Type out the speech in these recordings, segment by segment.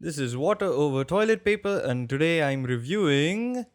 This is Water Over Toilet Paper, and today I'm reviewing.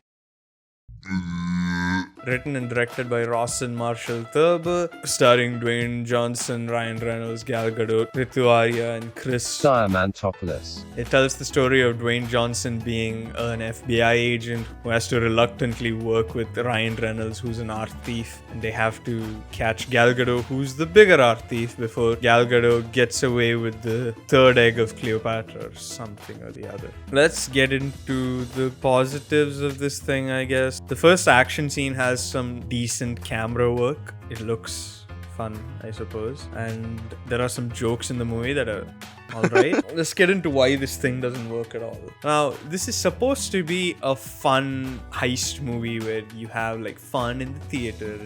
Written and directed by Rawson, Thurber, starring Dwayne Johnson, Ryan Reynolds, Gal Gadot, Ritu, Arya, and Chris Diamantopoulos. It tells the story of Dwayne Johnson being an FBI agent who has to reluctantly work with Ryan Reynolds, who's an art thief, and they have to catch Gal Gadot, who's the bigger art thief, before Gal Gadot gets away with the third egg of Cleopatra or something or the other. Let's get into the positives of this thing, I guess. The first action scene has some decent camera work. It looks fun, I suppose, and there are some jokes in the movie that are alright. Let's get into why this thing doesn't work at all. Now, this is supposed to be a fun heist movie where you have like fun in the theater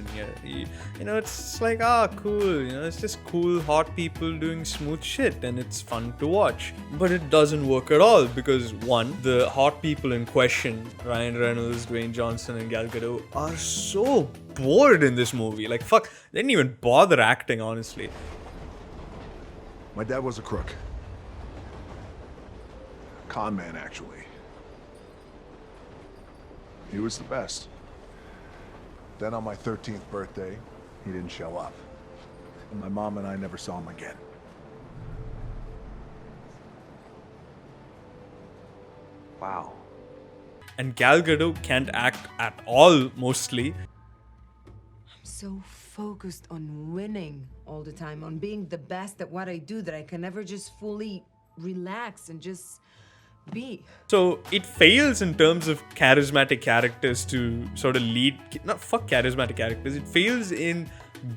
and it's like, cool, it's just cool hot people doing smooth shit and it's fun to watch. But it doesn't work at all because one, the hot people in question, Ryan Reynolds, Dwayne Johnson and Gal Gadot, are so bored in this movie. Like fuck, they didn't even bother acting, honestly. My dad was a crook. Con man, actually. He was the best. Then on my 13th birthday, he didn't show up. And my mom and I never saw him again. Wow. And Gal Gadot can't act at all, mostly. I'm so focused on winning all the time, on being the best at what I do, that I can never just fully relax and just be. So it fails in terms of charismatic characters to sort of lead, fuck charismatic characters, it fails in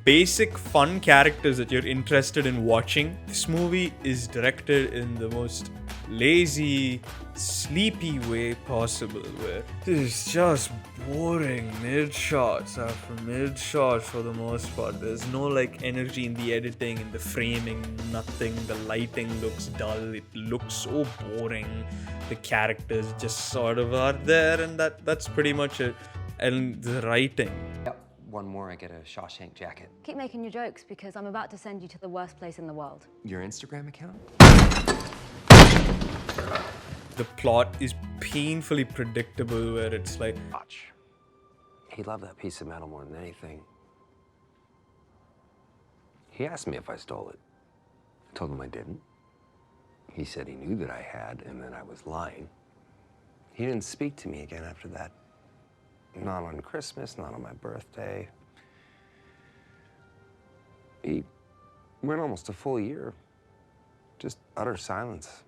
basic fun characters that you're interested in watching. This movie is directed in the most lazy, sleepy way possible, where it's just boring mid-shots after mid-shots for the most part. There's no like energy in the editing, in the framing, nothing. The lighting looks dull, it looks so boring. The characters just sort of are there, and that's pretty much it. And the writing. Yep. One more, I get a Shawshank jacket. Keep making your jokes because I'm about to send you to the worst place in the world. Your Instagram account? The plot is painfully predictable, where it's like, Watch. He loved that piece of metal more than anything. He asked me if I stole it. I told him I didn't. He said he knew that I had and that I was lying. He didn't speak to me again after that. Not on Christmas, not on my birthday. He went almost a full year. Just utter silence.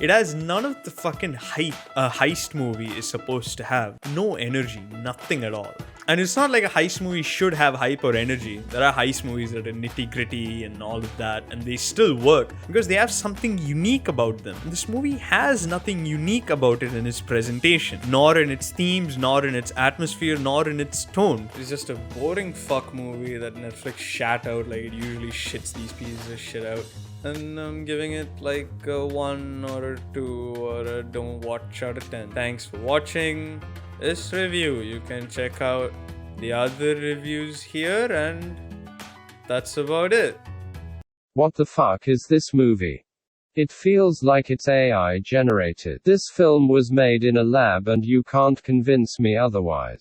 It has none of the fucking hype a heist movie is supposed to have. No energy, nothing at all. And it's not like a heist movie should have hype or energy. There are heist movies that are nitty-gritty and all of that, and they still work because they have something unique about them. This movie has nothing unique about it in its presentation, nor in its themes, nor in its atmosphere, nor in its tone. It's just a boring fuck movie that Netflix shat out like it usually shits these pieces of shit out. And I'm giving it like a 1 or a 2 or a don't watch out of 10. Thanks for watching this review. You can check out the other reviews here, and that's about it. What the fuck is this movie? It feels like it's AI generated. This film was made in a lab and you can't convince me otherwise.